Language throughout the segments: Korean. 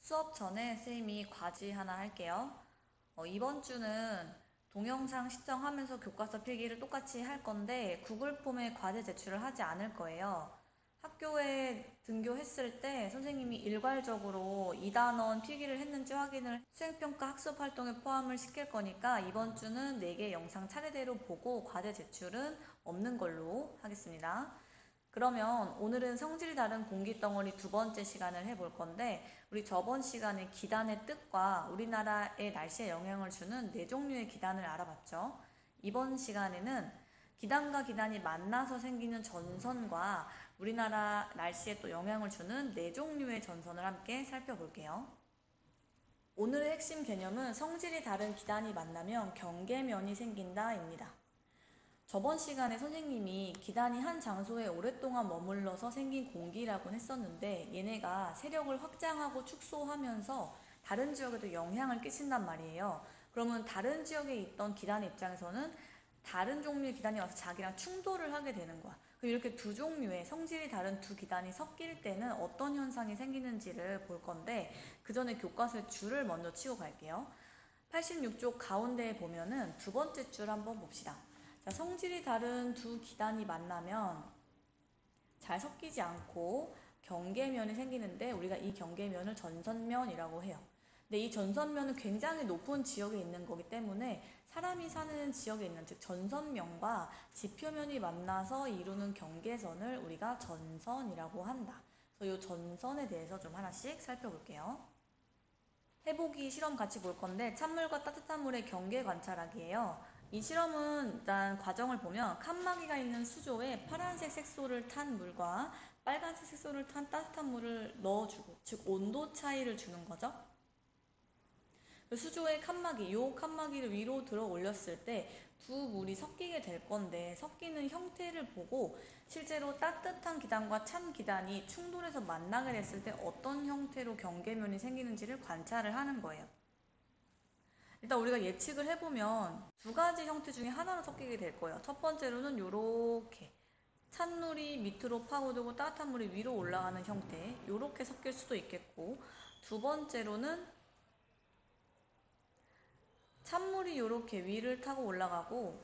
수업 전에 선생님이 과제 하나 할게요. 이번 주는 동영상 시청하면서 교과서 필기를 똑같이 할 건데 구글 폼에 과제 제출을 하지 않을 거예요. 학교에 등교했을 때 선생님이 일괄적으로 2단원 필기를 했는지 확인을 수행평가 학습 활동에 포함을 시킬 거니까 이번 주는 4개 영상 차례대로 보고 과제 제출은 없는 걸로 하겠습니다. 그러면 오늘은 성질이 다른 공기덩어리 두 번째 시간을 해볼 건데 우리 저번 시간에 기단의 뜻과 우리나라의 날씨에 영향을 주는 네 종류의 기단을 알아봤죠. 이번 시간에는 기단과 기단이 만나서 생기는 전선과 우리나라 날씨에 또 영향을 주는 네 종류의 전선을 함께 살펴볼게요. 오늘의 핵심 개념은 성질이 다른 기단이 만나면 경계면이 생긴다입니다. 저번 시간에 선생님이 기단이 한 장소에 오랫동안 머물러서 생긴 공기라고 했었는데 얘네가 세력을 확장하고 축소하면서 다른 지역에도 영향을 끼친단 말이에요. 그러면 다른 지역에 있던 기단의 입장에서는 다른 종류의 기단이 와서 자기랑 충돌을 하게 되는 거야. 그럼 이렇게 두 종류의 성질이 다른 두 기단이 섞일 때는 어떤 현상이 생기는지를 볼 건데 그 전에 교과서에 줄을 먼저 치고 갈게요. 86쪽 가운데에 보면은 두 번째 줄 한번 봅시다. 자, 성질이 다른 두 기단이 만나면 잘 섞이지 않고 경계면이 생기는데 우리가 이 경계면을 전선면이라고 해요. 근데 이 전선면은 굉장히 높은 지역에 있는 거기 때문에 사람이 사는 지역에 있는 즉 전선면과 지표면이 만나서 이루는 경계선을 우리가 전선이라고 한다. 그래서 이 전선에 대해서 좀 하나씩 살펴볼게요. 해보기 실험 같이 볼 건데 찬물과 따뜻한 물의 경계 관찰하기예요. 이 실험은 일단 과정을 보면 칸막이가 있는 수조에 파란색 색소를 탄 물과 빨간색 색소를 탄 따뜻한 물을 넣어주고 즉 온도 차이를 주는 거죠. 수조의 칸막이, 요 칸막이를 위로 들어 올렸을 때 두 물이 섞이게 될 건데 섞이는 형태를 보고 실제로 따뜻한 기단과 찬 기단이 충돌해서 만나게 됐을 때 어떤 형태로 경계면이 생기는지를 관찰을 하는 거예요. 일단 우리가 예측을 해보면 두 가지 형태 중에 하나로 섞이게 될 거예요. 첫 번째로는 이렇게 찬물이 밑으로 파고들고 따뜻한 물이 위로 올라가는 형태, 이렇게 섞일 수도 있겠고, 두 번째로는 찬물이 이렇게 위를 타고 올라가고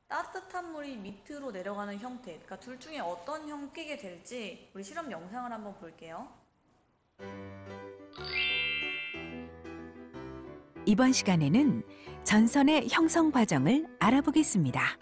따뜻한 물이 밑으로 내려가는 형태, 그러니까 둘 중에 어떤 형태가 될지 우리 실험 영상을 한번 볼게요. 이번 시간에는 전선의 형성 과정을 알아보겠습니다.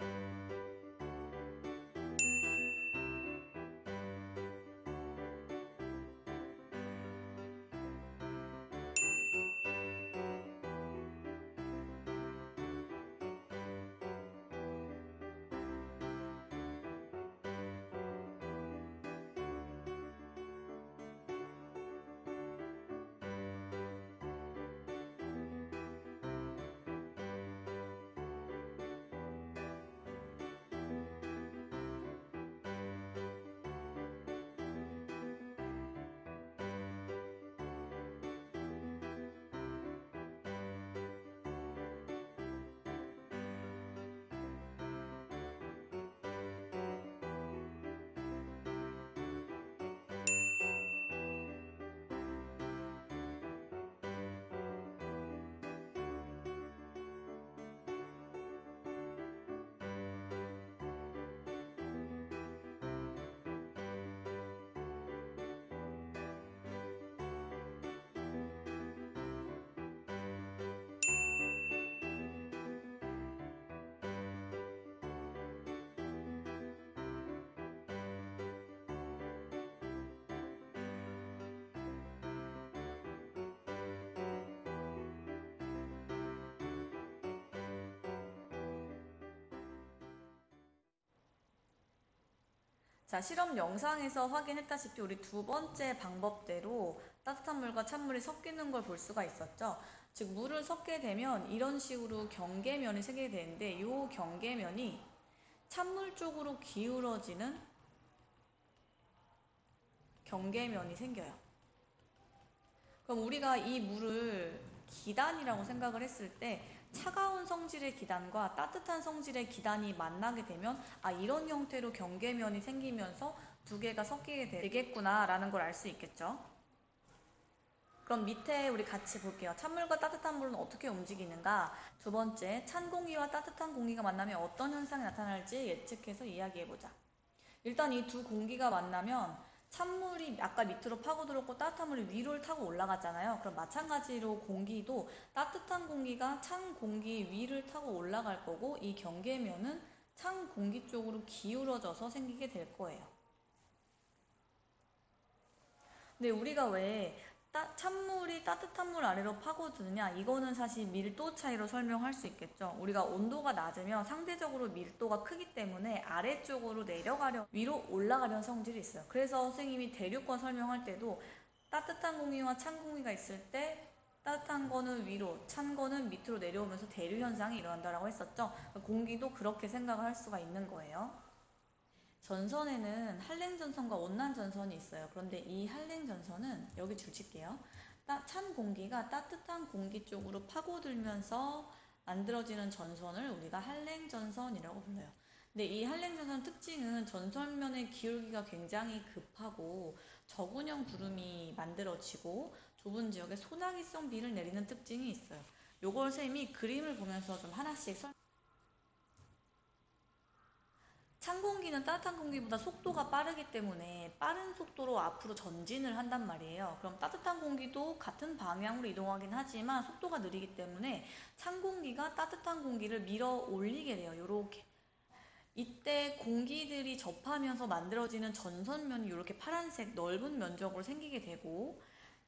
자, 실험 영상에서 확인했다시피 우리 두 번째 방법대로 따뜻한 물과 찬물이 섞이는 걸 볼 수가 있었죠. 즉 물을 섞게 되면 이런 식으로 경계면이 생기게 되는데 이 경계면이 찬물 쪽으로 기울어지는 경계면이 생겨요. 그럼 우리가 이 물을 기단이라고 생각을 했을 때 차가운 성질의 기단과 따뜻한 성질의 기단이 만나게 되면 이런 형태로 경계면이 생기면서 두 개가 섞이게 되겠구나 라는 걸 알 수 있겠죠. 그럼 밑에 우리 같이 볼게요. 찬물과 따뜻한 물은 어떻게 움직이는가? 두 번째, 찬 공기와 따뜻한 공기가 만나면 어떤 현상이 나타날지 예측해서 이야기해보자. 일단 이 두 공기가 만나면 찬물이 아까 밑으로 파고들었고 따뜻한 물이 위로 타고 올라갔잖아요. 그럼 마찬가지로 공기도 따뜻한 공기가 찬 공기 위를 타고 올라갈 거고 이 경계면은 찬 공기 쪽으로 기울어져서 생기게 될 거예요. 근데 우리가 왜 찬물이 따뜻한 물 아래로 파고드느냐? 이거는 사실 밀도 차이로 설명할 수 있겠죠. 우리가 온도가 낮으면 상대적으로 밀도가 크기 때문에 아래쪽으로 위로 올라가려는 성질이 있어요. 그래서 선생님이 대류권 설명할 때도 따뜻한 공기와 찬 공기가 있을 때 따뜻한 거는 위로, 찬 거는 밑으로 내려오면서 대류 현상이 일어난다고 했었죠. 공기도 그렇게 생각을 할 수가 있는 거예요. 전선에는 한랭전선과 온난전선이 있어요. 그런데 이 한랭전선은 여기 줄칠게요. 찬 공기가 따뜻한 공기 쪽으로 파고들면서 만들어지는 전선을 우리가 한랭전선이라고 불러요. 근데 이 한랭전선 특징은 전선면의 기울기가 굉장히 급하고 저군형 구름이 만들어지고 좁은 지역에 소나기성 비를 내리는 특징이 있어요. 요걸 쌤이 그림을 보면서 좀 하나씩 찬 공기는 따뜻한 공기보다 속도가 빠르기 때문에 빠른 속도로 앞으로 전진을 한단 말이에요. 그럼 따뜻한 공기도 같은 방향으로 이동하긴 하지만 속도가 느리기 때문에 찬 공기가 따뜻한 공기를 밀어 올리게 돼요. 요렇게. 이때 공기들이 접하면서 만들어지는 전선면이 이렇게 파란색 넓은 면적으로 생기게 되고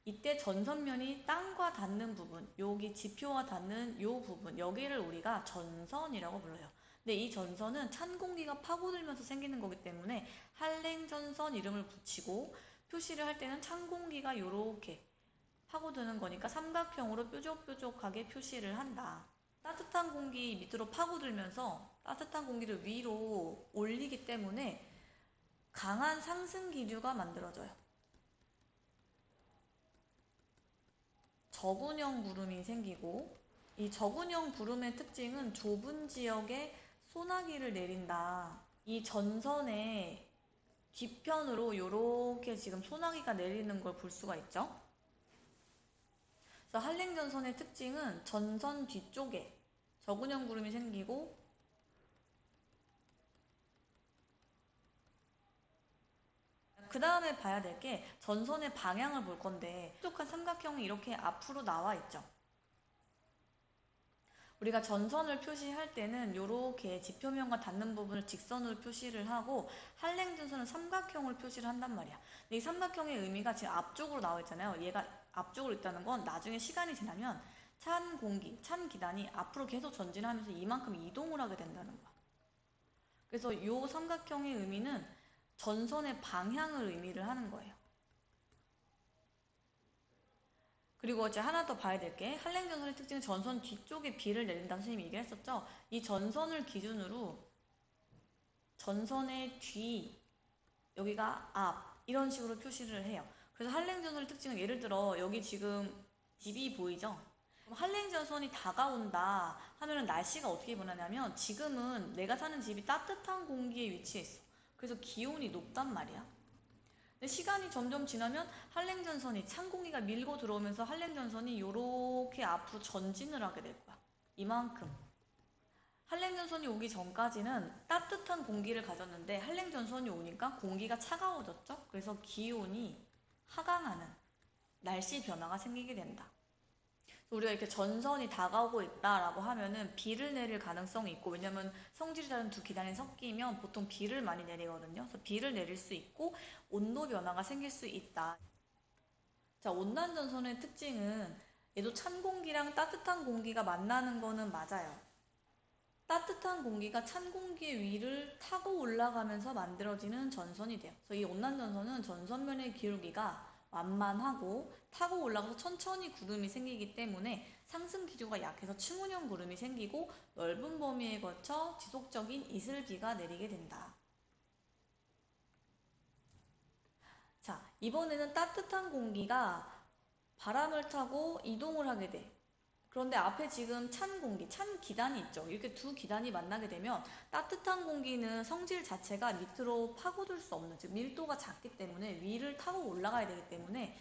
이때 전선면이 땅과 닿는 부분, 여기 지표와 닿는 요 부분, 여기를 우리가 전선이라고 불러요. 근데 이 전선은 찬 공기가 파고들면서 생기는 거기 때문에 한랭전선 이름을 붙이고 표시를 할 때는 찬 공기가 이렇게 파고드는 거니까 삼각형으로 뾰족뾰족하게 표시를 한다. 따뜻한 공기 밑으로 파고들면서 따뜻한 공기를 위로 올리기 때문에 강한 상승 기류가 만들어져요. 저군형 구름이 생기고 이 저군형 구름의 특징은 좁은 지역에 소나기를 내린다. 이 전선의 뒤편으로 이렇게 지금 소나기가 내리는 걸 볼 수가 있죠. 그래서 한랭전선의 특징은 전선 뒤쪽에 저군형 구름이 생기고 그 다음에 봐야 될 게 전선의 방향을 볼 건데 뾰족한 삼각형이 이렇게 앞으로 나와 있죠. 우리가 전선을 표시할 때는 이렇게 지표면과 닿는 부분을 직선으로 표시를 하고 한랭전선은 삼각형으로 표시를 한단 말이야. 근데 이 삼각형의 의미가 지금 앞쪽으로 나와 있잖아요. 얘가 앞쪽으로 있다는 건 나중에 시간이 지나면 찬 공기, 찬 기단이 앞으로 계속 전진하면서 이만큼 이동을 하게 된다는 거야. 그래서 이 삼각형의 의미는 전선의 방향을 의미를 하는 거예요. 그리고 이제 하나 더 봐야 될 게 한랭전선의 특징은 전선 뒤쪽에 비를 내린다고 선생님이 얘기했었죠. 이 전선을 기준으로 전선의 뒤, 여기가 앞 이런 식으로 표시를 해요. 그래서 한랭전선의 특징은 예를 들어 여기 지금 집이 보이죠? 그럼 한랭전선이 다가온다 하면은 날씨가 어떻게 변하냐면 지금은 내가 사는 집이 따뜻한 공기에 위치해 있어. 그래서 기온이 높단 말이야. 근데 시간이 점점 지나면 한랭전선이 찬 공기가 밀고 들어오면서 한랭전선이 이렇게 앞으로 전진을 하게 될 거야. 이만큼. 한랭전선이 오기 전까지는 따뜻한 공기를 가졌는데 한랭전선이 오니까 공기가 차가워졌죠. 그래서 기온이 하강하는 날씨 변화가 생기게 된다. 우리가 이렇게 전선이 다가오고 있다라고 하면은 비를 내릴 가능성이 있고, 왜냐면 성질이 다른 두 기단이 섞이면 보통 비를 많이 내리거든요. 그래서 비를 내릴 수 있고 온도 변화가 생길 수 있다. 자, 온난전선의 특징은 얘도 찬 공기랑 따뜻한 공기가 만나는 거는 맞아요. 따뜻한 공기가 찬 공기의 위를 타고 올라가면서 만들어지는 전선이 돼요. 그래서 이 온난전선은 전선면의 기울기가 완만하고 타고 올라가서 천천히 구름이 생기기 때문에 상승 기류가 약해서 층운형 구름이 생기고 넓은 범위에 걸쳐 지속적인 이슬비가 내리게 된다. 자, 이번에는 따뜻한 공기가 바람을 타고 이동을 하게 돼. 그런데 앞에 지금 찬 공기, 찬 기단이 있죠. 이렇게 두 기단이 만나게 되면 따뜻한 공기는 성질 자체가 밑으로 파고들 수 없는, 즉 밀도가 작기 때문에 위를 타고 올라가야 되기 때문에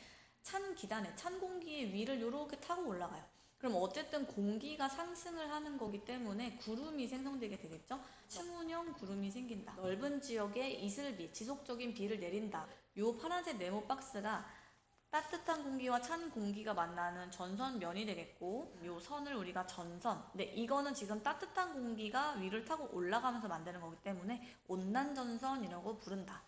찬 기단에, 찬 공기의 위를 이렇게 타고 올라가요. 그럼 어쨌든 공기가 상승을 하는 거기 때문에 구름이 생성되게 되겠죠? 층운형 구름이 생긴다. 넓은 지역에 이슬비, 지속적인 비를 내린다. 요 파란색 네모 박스가 따뜻한 공기와 찬 공기가 만나는 전선면이 되겠고, 요 선을 우리가 전선. 근데 이거는 지금 따뜻한 공기가 위를 타고 올라가면서 만드는 거기 때문에 온난전선이라고 부른다.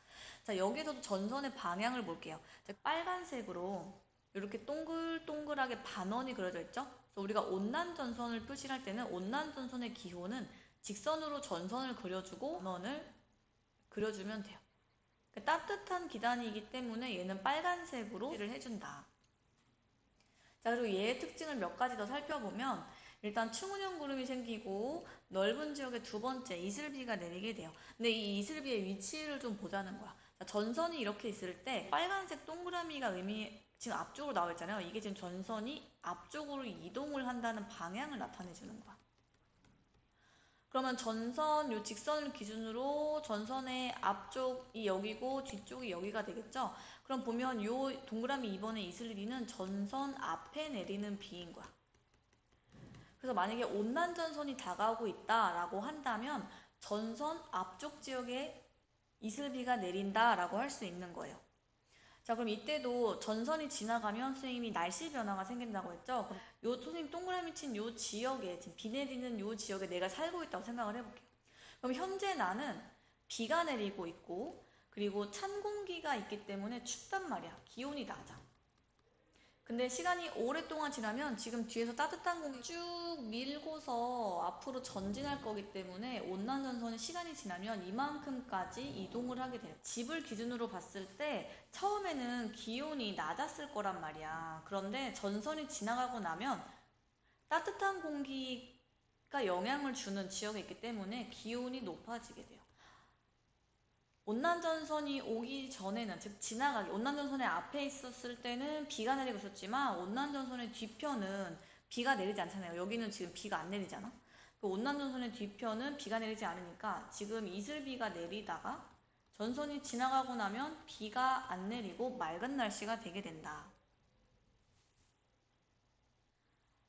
자, 여기서도 전선의 방향을 볼게요. 자, 빨간색으로 이렇게 동글동글하게 반원이 그려져 있죠? 그래서 우리가 온난전선을 표시할 때는 온난전선의 기호는 직선으로 전선을 그려주고 반원을 그려주면 돼요. 따뜻한 기단이기 때문에 얘는 빨간색으로 표시를 해준다. 자, 그리고 얘의 특징을 몇 가지 더 살펴보면 일단 층운형 구름이 생기고 넓은 지역에 두 번째 이슬비가 내리게 돼요. 근데 이 이슬비의 위치를 좀 보자는 거야. 자, 전선이 이렇게 있을 때 빨간색 동그라미가 지금 앞쪽으로 나와 있잖아요. 이게 지금 전선이 앞쪽으로 이동을 한다는 방향을 나타내 주는 거야. 그러면 전선, 요 직선을 기준으로 전선의 앞쪽이 여기고 뒤쪽이 여기가 되겠죠? 그럼 보면 요 동그라미 2번의 이슬비는 전선 앞에 내리는 비인 거야. 그래서 만약에 온난전선이 다가오고 있다라고 한다면 전선 앞쪽 지역에 이슬비가 내린다라고 할 수 있는 거예요. 자, 그럼 이때도 전선이 지나가면 선생님이 날씨 변화가 생긴다고 했죠? 그럼 요 선생님 동그라미 친 요 지역에, 지금 비 내리는 요 지역에 내가 살고 있다고 생각을 해볼게요. 그럼 현재 나는 비가 내리고 있고, 그리고 찬 공기가 있기 때문에 춥단 말이야. 기온이 낮아. 근데 시간이 오랫동안 지나면 지금 뒤에서 따뜻한 공기 쭉 밀고서 앞으로 전진할 거기 때문에 온난전선이 시간이 지나면 이만큼까지 이동을 하게 돼요. 집을 기준으로 봤을 때 처음에는 기온이 낮았을 거란 말이야. 그런데 전선이 지나가고 나면 따뜻한 공기가 영향을 주는 지역에 있기 때문에 기온이 높아지게 돼요. 온난전선이 오기 전에는, 즉 지나가기, 온난전선의 앞에 있었을 때는 비가 내리고 있었지만 온난전선의 뒤편은 비가 내리지 않잖아요. 여기는 지금 비가 안 내리잖아. 그 온난전선의 뒤편은 비가 내리지 않으니까 지금 이슬비가 내리다가 전선이 지나가고 나면 비가 안 내리고 맑은 날씨가 되게 된다.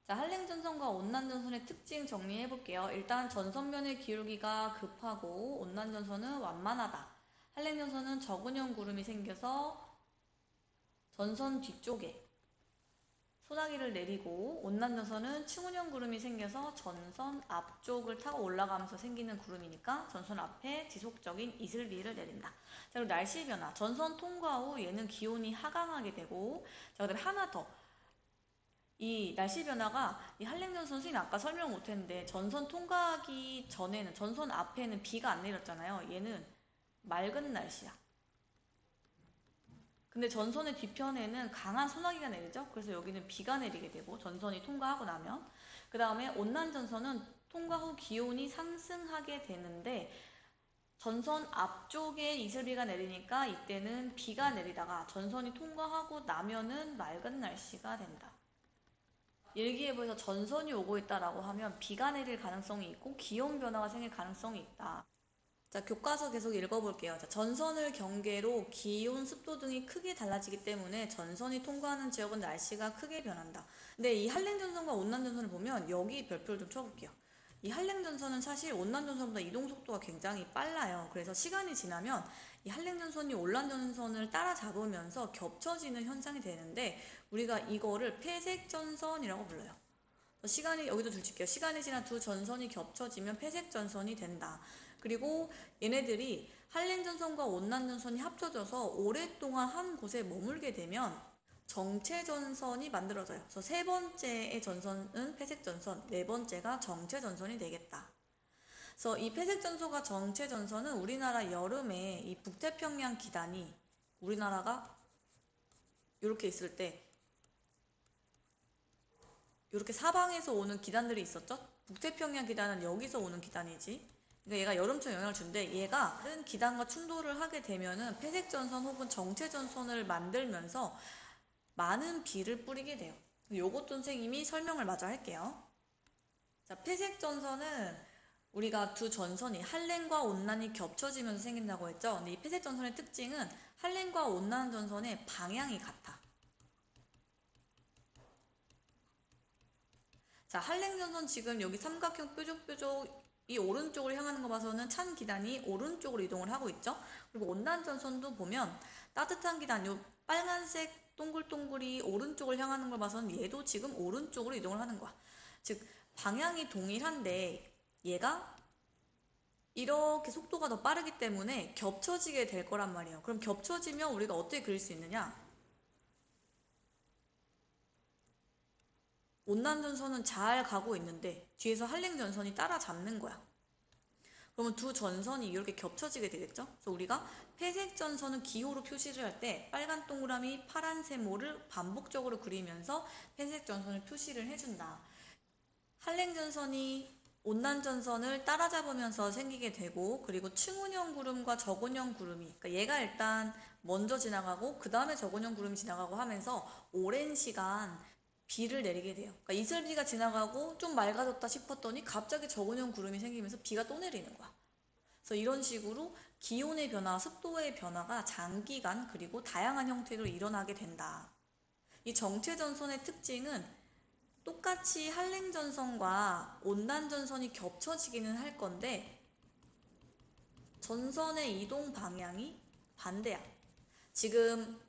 자, 한랭전선과 온난전선의 특징 정리해 볼게요. 일단 전선면의 기울기가 급하고 온난전선은 완만하다. 한랭전선은 적은형 구름이 생겨서 전선 뒤쪽에 소나기를 내리고, 온난전선은 층운형 구름이 생겨서 전선 앞쪽을 타고 올라가면서 생기는 구름이니까 전선 앞에 지속적인 이슬비를 내린다. 자, 그리고 날씨 변화. 전선 통과 후 얘는 기온이 하강하게 되고, 자, 그다음에 하나 더. 이 날씨 변화가, 이 한랭전선 선생님 아까 설명 못했는데 전선 통과하기 전에는, 전선 앞에는 비가 안 내렸잖아요. 얘는 맑은 날씨야. 근데 전선의 뒤편에는 강한 소나기가 내리죠. 그래서 여기는 비가 내리게 되고, 전선이 통과하고 나면. 그 다음에 온난전선은 통과 후 기온이 상승하게 되는데 전선 앞쪽에 이슬비가 내리니까 이때는 비가 내리다가 전선이 통과하고 나면은 맑은 날씨가 된다. 일기예보에서 전선이 오고 있다라고 하면 비가 내릴 가능성이 있고 기온 변화가 생길 가능성이 있다. 자, 교과서 계속 읽어볼게요. 자, 전선을 경계로 기온, 습도 등이 크게 달라지기 때문에 전선이 통과하는 지역은 날씨가 크게 변한다. 근데 이 한랭전선과 온난전선을 보면 여기 별표를 좀 쳐볼게요. 이 한랭전선은 사실 온난전선보다 이동 속도가 굉장히 빨라요. 그래서 시간이 지나면 이 한랭전선이 온난전선을 따라잡으면서 겹쳐지는 현상이 되는데 우리가 이거를 폐색전선이라고 불러요. 시간이, 여기도 줄칠게요. 시간이 지나 두 전선이 겹쳐지면 폐색전선이 된다. 그리고 얘네들이 한랭전선과 온난전선이 합쳐져서 오랫동안 한 곳에 머물게 되면 정체전선이 만들어져요. 그래서 세 번째의 전선은 폐색전선, 네 번째가 정체전선이 되겠다. 그래서 이 폐색전선과 정체전선은 우리나라 여름에 이 북태평양 기단이, 우리나라가 이렇게 있을 때 이렇게 사방에서 오는 기단들이 있었죠? 북태평양 기단은 여기서 오는 기단이지. 그러니까 얘가 여름철 영향을 주는데 얘가 다른 기단과 충돌을 하게 되면은 폐색전선 혹은 정체전선을 만들면서 많은 비를 뿌리게 돼요. 요것도 선생님이 설명을 마저 할게요. 자, 폐색전선은 우리가 두 전선이 한랭과 온난이 겹쳐지면서 생긴다고 했죠. 근데 이 폐색전선의 특징은 한랭과 온난전선의 방향이 같아. 자, 한랭전선 지금 여기 삼각형 뾰족뾰족이 오른쪽을 향하는 거 봐서는 찬 기단이 오른쪽으로 이동을 하고 있죠. 그리고 온난전선도 보면 따뜻한 기단, 요 빨간색 동글동글이 오른쪽을 향하는 걸 봐서는 얘도 지금 오른쪽으로 이동을 하는 거야. 즉, 방향이 동일한데 얘가 이렇게 속도가 더 빠르기 때문에 겹쳐지게 될 거란 말이에요. 그럼 겹쳐지면 우리가 어떻게 그릴 수 있느냐? 온난전선은 잘 가고 있는데 뒤에서 한랭전선이 따라잡는 거야. 그러면 두 전선이 이렇게 겹쳐지게 되겠죠? 그래서 우리가 회색 전선은 기호로 표시를 할 때 빨간 동그라미, 파란 세모를 반복적으로 그리면서 회색 전선을 표시를 해준다. 한랭전선이 온난전선을 따라잡으면서 생기게 되고, 그리고 층운형 구름과 적운형 구름이, 그러니까 얘가 일단 먼저 지나가고 그 다음에 적운형 구름이 지나가고 하면서 오랜 시간 비를 내리게 돼요. 그러니까 이슬비가 지나가고 좀 맑아졌다 싶었더니 갑자기 적운형 구름이 생기면서 비가 또 내리는 거야. 그래서 이런 식으로 기온의 변화, 습도의 변화가 장기간 그리고 다양한 형태로 일어나게 된다. 이 정체전선의 특징은 똑같이 한랭전선과 온난전선이 겹쳐지기는 할 건데 전선의 이동 방향이 반대야. 지금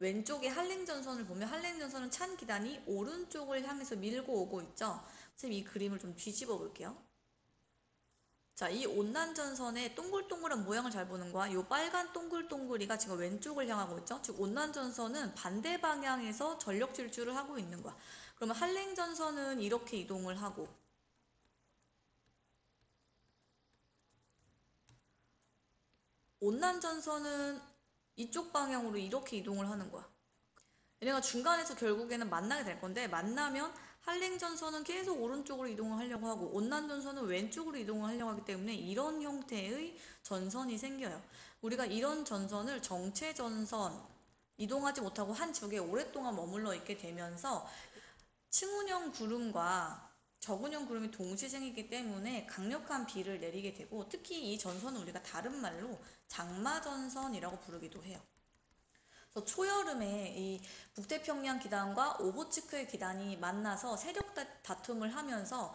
왼쪽에 한랭전선을 보면 한랭전선은 찬 기단이 오른쪽을 향해서 밀고 오고 있죠. 선생님 이 그림을 좀 뒤집어 볼게요. 자, 이 온난전선의 동글동글한 모양을 잘 보는 거야. 이 빨간 동글동글이가 지금 왼쪽을 향하고 있죠. 즉 온난전선은 반대 방향에서 전력 질주를 하고 있는 거야. 그러면 한랭전선은 이렇게 이동을 하고 온난전선은 이쪽 방향으로 이렇게 이동을 하는 거야. 얘네가 중간에서 결국에는 만나게 될 건데 만나면 한랭전선은 계속 오른쪽으로 이동을 하려고 하고 온난전선은 왼쪽으로 이동을 하려고 하기 때문에 이런 형태의 전선이 생겨요. 우리가 이런 전선을 정체전선, 이동하지 못하고 한 지역에 오랫동안 머물러 있게 되면서 층운형 구름과 적운형 구름이 동시에 생기기 때문에 강력한 비를 내리게 되고, 특히 이 전선은 우리가 다른 말로 장마전선이라고 부르기도 해요. 그래서 초여름에 이 북태평양 기단과 오호츠크의 기단이 만나서 세력 다툼을 하면서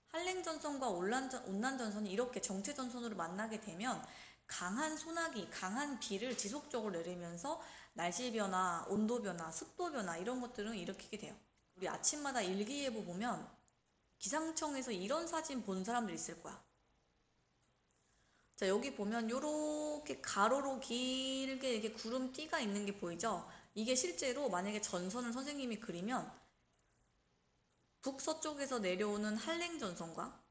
한랭전선과 온난전선이 이렇게 정체전선으로 만나게 되면 강한 소나기, 강한 비를 지속적으로 내리면서 날씨 변화, 온도 변화, 습도 변화 이런 것들을 일으키게 돼요. 우리 아침마다 일기예보 보면 기상청에서 이런 사진 본 사람들 있을 거야. 자, 여기 보면 이렇게 가로로 길게 이렇게 구름띠가 있는 게 보이죠? 이게 실제로 만약에 전선을 선생님이 그리면 북서쪽에서 내려오는 한랭전선과,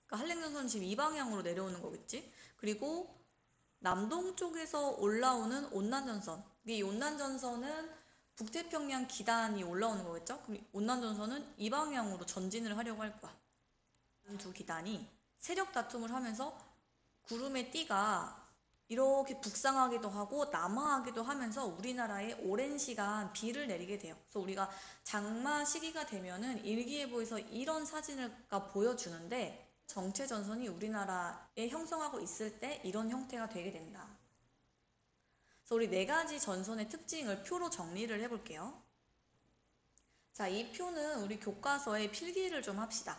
그러니까 한랭전선은 지금 이 방향으로 내려오는 거겠지? 그리고 남동쪽에서 올라오는 온난전선, 이 온난전선은 북태평양 기단이 올라오는 거겠죠? 그럼 온난전선은 이 방향으로 전진을 하려고 할 거야. 두 기단이 세력 다툼을 하면서 구름의 띠가 이렇게 북상하기도 하고 남하하기도 하면서 우리나라에 오랜 시간 비를 내리게 돼요. 그래서 우리가 장마 시기가 되면은 일기예보에서 이런 사진을 보여주는데 정체전선이 우리나라에 형성하고 있을 때 이런 형태가 되게 된다. 그래서 우리 네 가지 전선의 특징을 표로 정리를 해볼게요. 자, 이 표는 우리 교과서에 필기를 좀 합시다.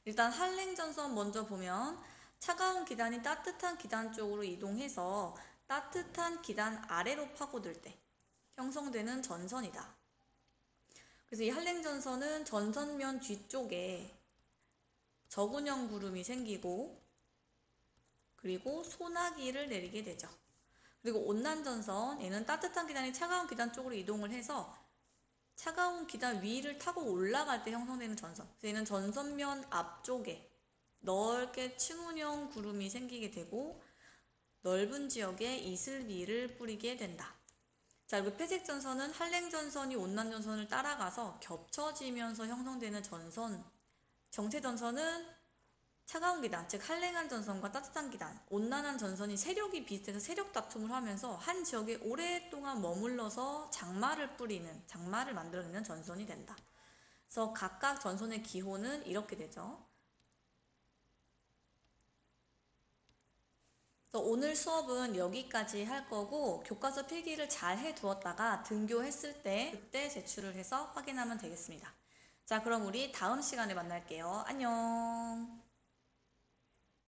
일단 한랭전선 먼저 보면 차가운 기단이 따뜻한 기단 쪽으로 이동해서 따뜻한 기단 아래로 파고들 때 형성되는 전선이다. 그래서 이 한랭전선은 전선면 뒤쪽에 적운형 구름이 생기고 그리고 소나기를 내리게 되죠. 그리고 온난전선, 얘는 따뜻한 기단이 차가운 기단 쪽으로 이동을 해서 차가운 기단 위를 타고 올라갈 때 형성되는 전선. 그래서 얘는 전선면 앞쪽에 넓게 층운형 구름이 생기게 되고 넓은 지역에 이슬비를 뿌리게 된다. 자, 그리고 회색전선은 한랭전선이 온난전선을 따라가서 겹쳐지면서 형성되는 전선. 정체전선은 차가운 기단, 즉 한랭한 전선과 따뜻한 기단, 온난한 전선이 세력이 비슷해서 세력 다툼을 하면서 한 지역에 오랫동안 머물러서 장마를 만들어내는 전선이 된다. 그래서 각각 전선의 기호는 이렇게 되죠. 그래서 오늘 수업은 여기까지 할 거고 교과서 필기를 잘 해두었다가 등교했을 때 그때 제출을 해서 확인하면 되겠습니다. 자, 그럼 우리 다음 시간에 만날게요. 안녕.